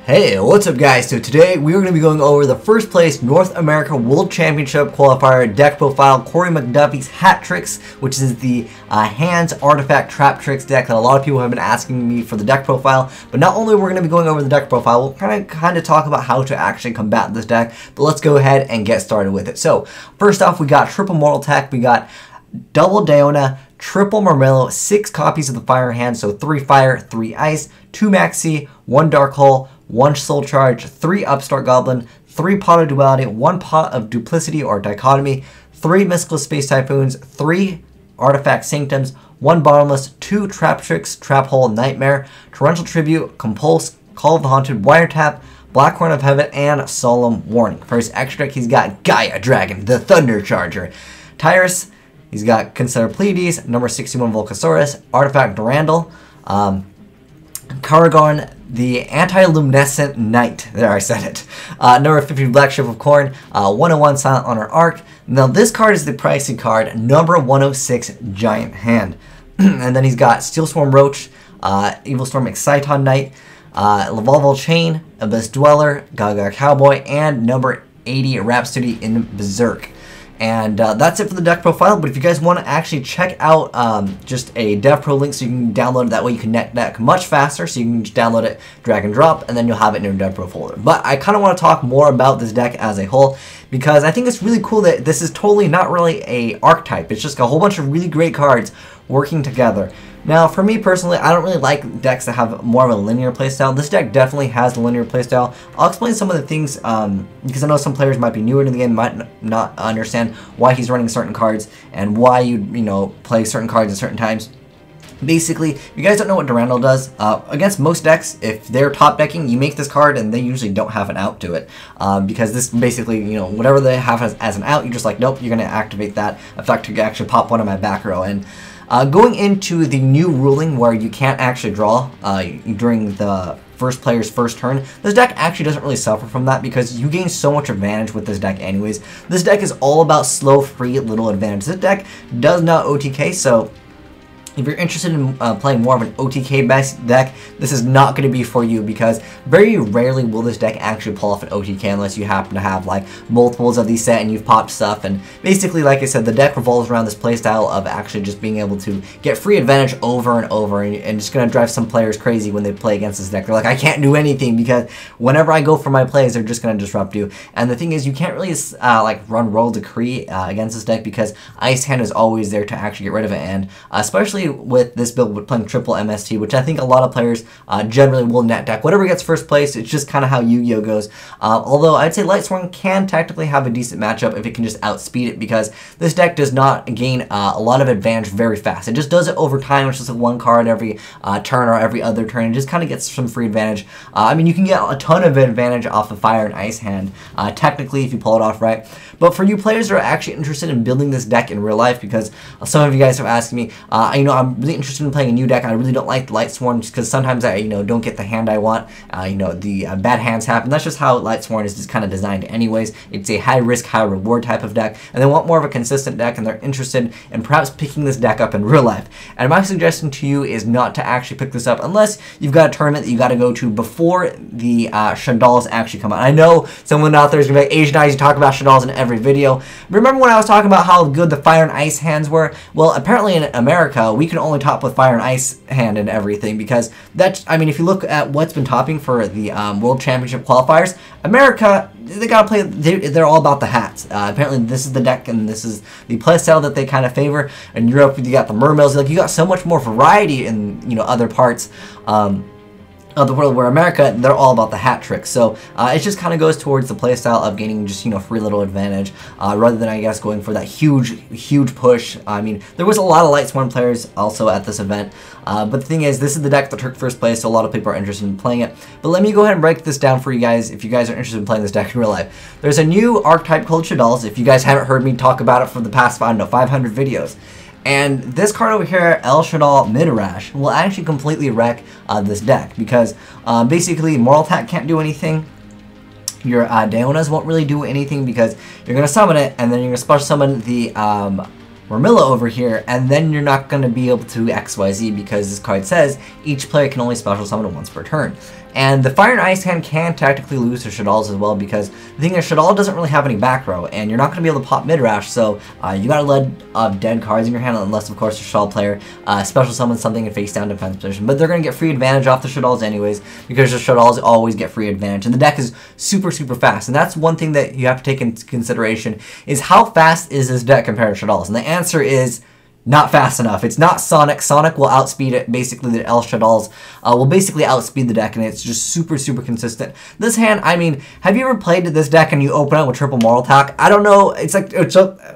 Hey, what's up guys? So today we are going to be going over the first place North America World Championship Qualifier deck profile, Corey McDuffie's Hat Tricks, which is the Hands Artifact Trap Tricks deck that a lot of people have been asking me for the deck profile. But not only we're going to be going over the deck profile, we'll kind of talk about how to actually combat this deck, but let's go ahead and get started with it. So first off, we got triple Mortal Tech, we got double Diona, triple Murmillo, 6 copies of the Fire Hand, so 3 Fire, 3 Ice, 2 Maxi, 1 Dark Hole, 1 Soul Charge, 3 Upstart Goblin, 3 Pot of Duality, 1 Pot of Duplicity or Dichotomy, 3 Mystical Space Typhoons, 3 Artifact Sanctums, 1 Bottomless, 2 Trap Tricks, Trap Hole, Nightmare, Torrential Tribute, Compulse, Call of the Haunted, Wiretap, Black Horn of Heaven, and Solemn Warning. For his extra deck, he's got Gaia Dragon, the Thunder Charger, Tyrus, he's got Consider Pleiades, number 61 Volcasaurus, Artifact Durandal, Karagon, the Anti-Luminescent Knight. There, I said it. Number 50 Black Ship of Corn, 101 Silent Honor Arc. Now this card is the pricey card, number 106 Giant Hand. And then he's got Steel Swarm Roach, Evil Storm Exciton Knight, Lavalval Chain, Abyss Dweller, Gaga Cowboy, and number 80 Rhapsody in Berserk. And that's it for the deck profile, but if you guys want to actually check out just a DevPro link so you can download it, that way you can net deck much faster, so you can just download it, drag and drop, and then you'll have it in your DevPro folder. But I kind of want to talk more about this deck as a whole, because I think it's really cool that this is totally not really a archetype. It's just a whole bunch of really great cards working together. Now, for me personally, I don't really like decks that have more of a linear playstyle. This deck definitely has a linear playstyle. I'll explain some of the things, because I know some players might be newer to the game, might not understand why he's running certain cards, and why you play certain cards at certain times. Basically, if you guys don't know what Durandal does, against most decks, if they're top decking, you make this card and they usually don't have an out to it. Because this basically, whatever they have as an out, you're just like, nope, you're going to activate that effect to actually pop one of my back row. And going into the new ruling where you can't actually draw during the first player's first turn, this deck actually doesn't really suffer from that because you gain so much advantage with this deck anyways. This deck is all about slow, free, little advantage. This deck does not OTK, so if you're interested in playing more of an OTK-based deck, this is not going to be for you, because very rarely will this deck actually pull off an OTK unless you happen to have like multiples of these set and you've popped stuff. And basically, like I said, the deck revolves around this playstyle of actually just being able to get free advantage over and over, and just going to drive some players crazy when they play against this deck. They're like, I can't do anything because whenever I go for my plays, they're just going to disrupt you. And the thing is, you can't really like run Royal Decree against this deck, because Ice Hand is always there to actually get rid of it. And especially with this build with playing triple MST, which I think a lot of players generally will net deck. Whatever gets first place, it's just kind of how Yu-Gi-Oh goes. Although I'd say Lightsworn can technically have a decent matchup if it can just outspeed it, because this deck does not gain a lot of advantage very fast. It just does it over time. It's just like 1 card every turn or every other turn. It just kind of gets some free advantage. I mean, you can get a ton of advantage off of Fire and Ice Hand, technically, if you pull it off right. But for you players that are actually interested in building this deck in real life, because some of you guys have asked me, I'm really interested in playing a new deck. I really don't like Lightsworn just because sometimes I don't get the hand I want. The bad hands happen. That's just how Lightsworn is just kind of designed anyways. It's a high risk, high reward type of deck, and they want more of a consistent deck, and they're interested in perhaps picking this deck up in real life. And my suggestion to you is not to actually pick this up unless you've got a tournament that you got to go to before the shaddolls actually come out. I know someone out there is going to be like, Asian Eyes, you talk about shaddolls in every video. Remember when I was talking about how good the Fire and Ice hands were? Well, apparently in America, we can only top with Fire and Ice Hand and everything, because that's, I mean, if you look at what's been topping for the World Championship qualifiers, America, they gotta play, they're all about the hats. Apparently this is the deck and this is the playstyle that they kind of favor. In Europe, you got the Mermills, like you got so much more variety in other parts of the world, where America, they're all about the hat tricks. So it just kind of goes towards the playstyle of gaining just free little advantage, rather than I guess going for that huge push. I mean, there was a lot of Lightsworn players also at this event, but the thing is, this is the deck that took first place, so a lot of people are interested in playing it. But let me go ahead and break this down for you guys if you guys are interested in playing this deck in real life. There's a new archetype called shaddolls. If you guys haven't heard me talk about it for the past 500 videos. And this card over here, El Shaddoll Midrash, will actually completely wreck this deck, because basically Mortal Attack can't do anything. Your Dionas won't really do anything, because you're going to summon it, and then you're going to special summon the Murmillo over here, and then you're not going to be able to XYZ because this card says each player can only special summon it once per turn. And the Fire and Ice hand can tactically lose to shadolls as well, because the thing is, shaddoll doesn't really have any back row, and you're not going to be able to pop mid-rash, so you got to let dead cards in your hand, unless, of course, the shaddoll player special summons something in face-down defense position. But they're going to get free advantage off the shadolls anyways, because the shadolls always get free advantage. And the deck is super, super fast, and that's one thing that you have to take into consideration, is how fast is this deck compared to shadolls? And the answer is not fast enough. It's not Sonic. Sonic will outspeed it. Basically, the L shadolls will basically outspeed the deck, and it's just super, super consistent. This hand, I mean, have you ever played this deck and you open up with triple moral attack? I don't know. It's like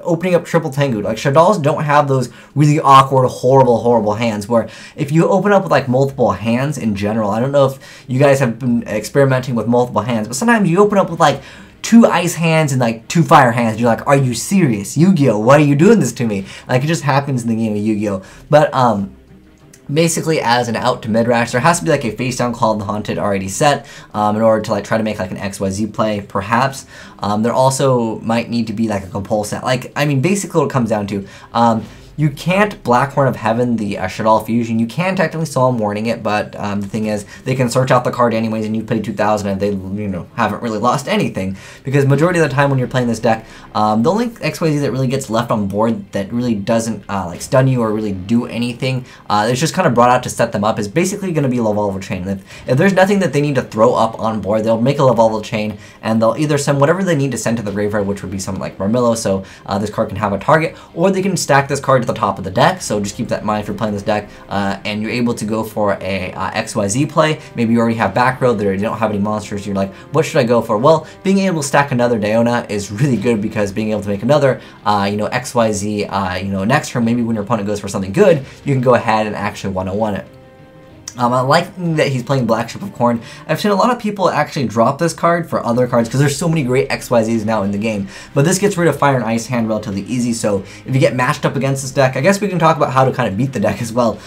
opening up triple Tengu. Like, shadolls don't have those really awkward, horrible, horrible hands, where if you open up with like multiple hands in general, I don't know if you guys have been experimenting with multiple hands, but sometimes you open up with like 2 ice hands and like 2 fire hands. You're like, are you serious? Yu-Gi-Oh! Why are you doing this to me? Like, it just happens in the game of Yu-Gi-Oh! But basically, as an out to mid-rash, there has to be like a face down Call of the Haunted already set in order to like try to make like an XYZ play, perhaps. There also might need to be like a compul set. Like, I mean, basically what it comes down to, you can't Black Horn of Heaven the shaddoll fusion. You can technically Solemn Warning it, but the thing is, they can search out the card anyways, and you play 2,000, and they, you know, haven't really lost anything. Because majority of the time when you're playing this deck, the only XYZ that really gets left on board that really doesn't like stun you or really do anything, it's just kind of brought out to set them up, is basically going to be Lavalval Chain. If there's nothing that they need to throw up on board, they'll make a Lavalval Chain, and they'll either send whatever they need to send to the graveyard, which would be something like Marmillo, so this card can have a target, or they can stack this card to the top of the deck. So just keep that in mind if you're playing this deck, and you're able to go for a XYZ play. Maybe you already have back row, you don't have any monsters, you're like, what should I go for? Well, being able to stack another Diona is really good, because being able to make another you know, XYZ you know, next turn, maybe when your opponent goes for something good, you can go ahead and actually 101 it. I like that he's playing Black Ship of Corn. I've seen a lot of people actually drop this card for other cards, because there's so many great XYZs now in the game. But this gets rid of Fire and Ice hand relatively easy, so if you get matched up against this deck, I guess we can talk about how to kind of beat the deck as well.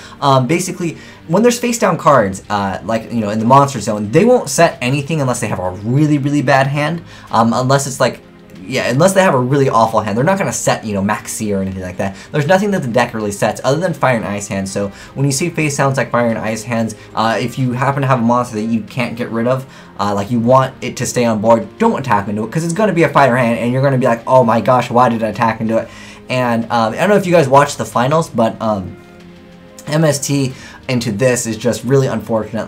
Basically, when there's face-down cards, like, you know, in the Monster Zone, they won't set anything unless they have a really, really bad hand, unless it's like, yeah, unless they have a really awful hand. They're not going to set, you know, Maxi or anything like that. There's nothing that the deck really sets other than Fire and Ice hands. So when you see face sounds like Fire and Ice hands, if you happen to have a monster that you can't get rid of, like you want it to stay on board, don't attack into it, because it's going to be a fire hand, and you're going to be like, oh my gosh, why did I attack into it? And I don't know if you guys watched the finals, but MST into this is just really unfortunate.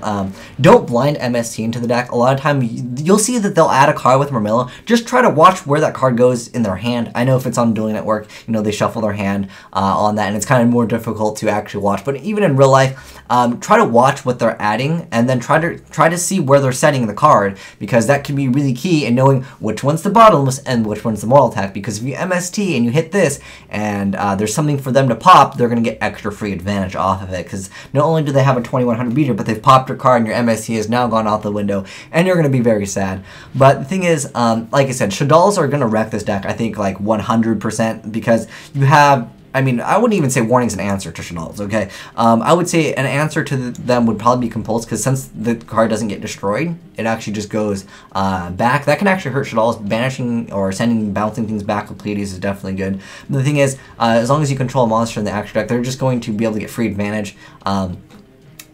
Don't blind MST into the deck. A lot of time you'll see that they'll add a card with Marmillo. Just try to watch where that card goes in their hand. I know if it's on Dueling Network, you know, they shuffle their hand on that, and it's kind of more difficult to actually watch. But even in real life, try to watch what they're adding, and then try to see where they're setting the card, because that can be really key in knowing which one's the bottomless and which one's the moral attack. Because if you MST and you hit this, and there's something for them to pop, they're going to get extra free advantage off of it, because not only do they have a 2100 beater, but they've popped your card and your MST has now gone out the window, and you're going to be very sad. But the thing is, like I said, shadolls are going to wreck this deck, I think, like 100%, because you have, I mean, I wouldn't even say Warning's an answer to shadolls, okay? I would say an answer to them would probably be Compulse, because since the card doesn't get destroyed, it actually just goes back. That can actually hurt shadolls. Banishing or bouncing things back with Pleiades is definitely good. But the thing is, as long as you control a monster in the extra deck, they're just going to be able to get free advantage.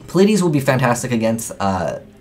Pleiades will be fantastic against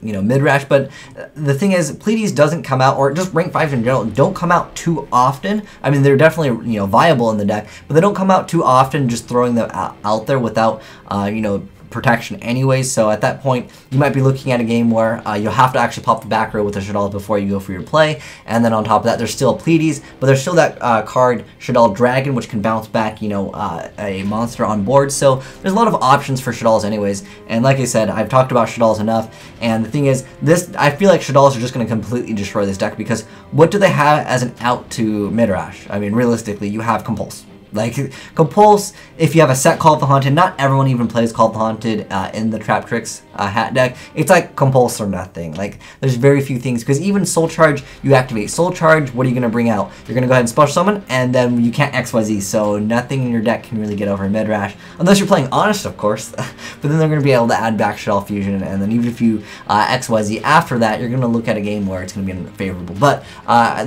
you know, mid-rash, but the thing is, Pleiades doesn't come out, or just rank 5s in general, don't come out too often. I mean, they're definitely, you know, viable in the deck, but they don't come out too often, just throwing them out there without, you know, protection anyways. So at that point, you might be looking at a game where you'll have to actually pop the back row with a shaddoll before you go for your play, and then on top of that, there's still Pleiades, but there's still that card Shaddoll Dragon, which can bounce back, you know, a monster on board. So there's a lot of options for shadolls anyways, and like I said, I've talked about shadolls enough, and the thing is, this, I feel like shadolls are just going to completely destroy this deck, because what do they have as an out to mid-rash? I mean, realistically, you have Compulse. Like, Compulse, if you have a set Call of the Haunted, not everyone even plays Call of the Haunted in the Trap Tricks hat deck. It's like Compulse or nothing. Like, there's very few things, because even Soul Charge, you activate Soul Charge, what are you going to bring out? You're going to go ahead and Special Summon, and then you can't XYZ, so nothing in your deck can really get over mid-rash, unless you're playing Honest, of course, but then they're going to be able to add back Shaddoll Fusion, and then even if you XYZ after that, you're going to look at a game where it's going to be unfavorable. But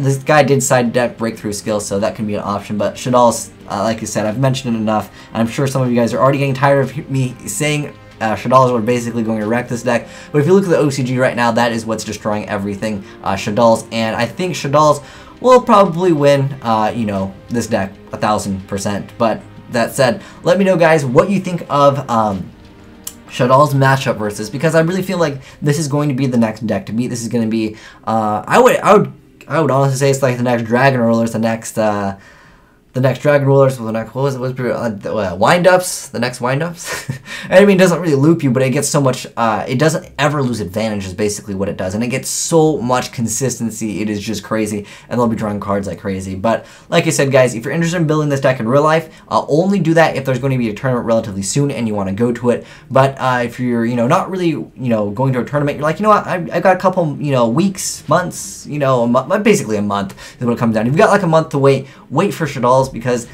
this guy did side deck Breakthrough Skill, so that can be an option, but Shaddoll's, like I said, I've mentioned it enough. I'm sure some of you guys are already getting tired of me saying Shaddolls are basically going to wreck this deck. But if you look at the OCG right now, that is what's destroying everything, Shaddolls. And I think Shaddolls will probably win, you know, this deck 1000%. But that said, let me know, guys, what you think of Shaddolls matchup versus, because I really feel like this is going to be the next deck to beat. This is going to be, I would honestly say it's like the next Dragon Rulers, the next Dragon Rulers, the next, what was it, wind-ups, the next wind-ups. I mean, it doesn't really loop you, but it gets so much, it doesn't ever lose advantage is basically what it does, and it gets so much consistency, it is just crazy, and they'll be drawing cards like crazy. But like I said, guys, if you're interested in building this deck in real life, only do that if there's going to be a tournament relatively soon and you want to go to it. But if you're, you know, not really, you know, going to a tournament, you're like, you know what, I got a couple, you know, weeks, months, you know, basically a month is what it comes down. If you've got like a month to wait for Shaddolls, because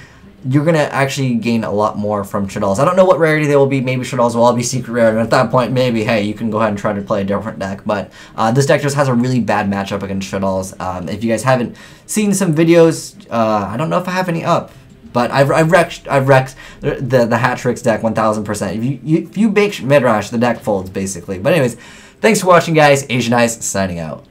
you're going to actually gain a lot more from Shaddolls. I don't know what rarity they will be. Maybe Shaddolls will all be secret rare, and at that point, maybe, hey, you can go ahead and try to play a different deck. But this deck just has a really bad matchup against Shaddolls. If you guys haven't seen some videos, I don't know if I have any up, but I've wrecked the Hat-Tricks deck 1000%. If you bake Midrash, the deck folds, basically. But anyways, thanks for watching, guys. Asian Eyes signing out.